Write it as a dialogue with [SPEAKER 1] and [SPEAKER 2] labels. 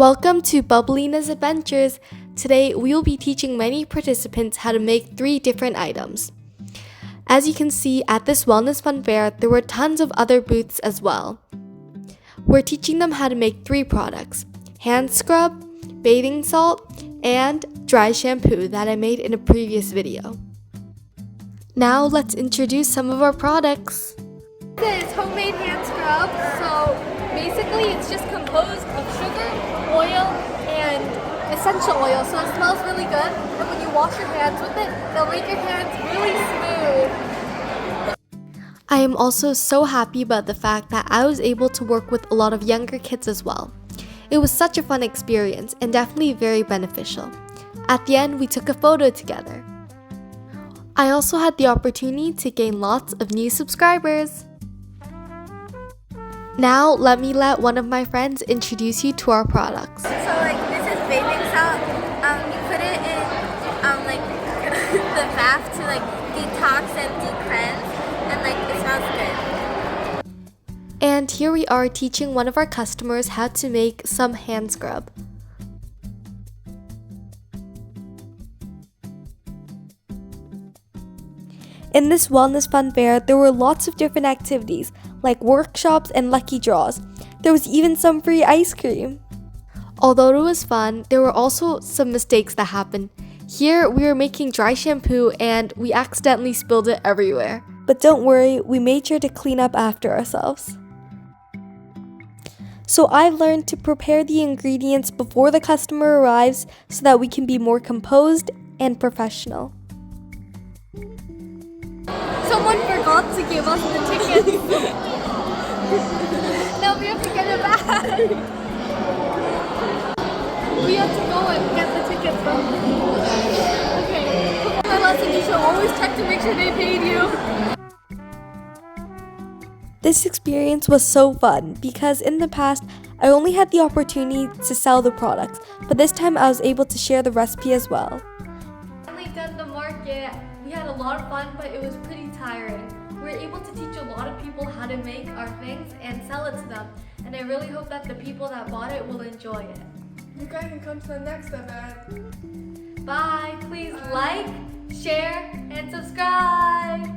[SPEAKER 1] Welcome to Bubblina's Adventures. Today we will be teaching many participants how to make 3 different items. As you can see at this wellness fun fair, there were tons of other booths as well. We're teaching them how to make 3 products: hand scrub, bathing salt, and dry shampoo that I made in a previous video. Now let's introduce some of our products.
[SPEAKER 2] This is homemade hand scrub. So basically it's just composed of sugar, oil, and essential oil. So it smells really good, and when you wash your hands with it, it'll make your hands really smooth.
[SPEAKER 1] I am also so happy about the fact that I was able to work with a lot of younger kids as well. It was such a fun experience and definitely very beneficial. At the end, we took a photo together. I also had the opportunity to gain lots of new subscribers. Now, let one of my friends introduce you to our products.
[SPEAKER 2] So this is bathing salt. You put it in the bath to detox and de-cleanse, and it smells good.
[SPEAKER 1] And here we are teaching one of our customers how to make some hand scrub. In this wellness fun fair, there were lots of different activities, like workshops and lucky draws. There was even some free ice cream. Although it was fun, there were also some mistakes that happened. Here, we were making dry shampoo and we accidentally spilled it everywhere. But don't worry, we made sure to clean up after ourselves. So I learned to prepare the ingredients before the customer arrives so that we can be more composed and professional.
[SPEAKER 2] Someone forgot to give us the ticket. Now we have to get it back. We have to go and get the tickets from them. Okay. For my lesson, you should always check to make sure they paid you.
[SPEAKER 1] This experience was so fun because in the past, I only had the opportunity to sell the products, but this time I was able to share the recipe as well.
[SPEAKER 2] Finally done the market. We had a lot of fun, but it was pretty tiring. We were able to teach a lot of people how to make our things and sell it to them, and I really hope that the people that bought it will enjoy it.
[SPEAKER 3] You guys can come to the next event.
[SPEAKER 2] Bye. Please like, share, and subscribe.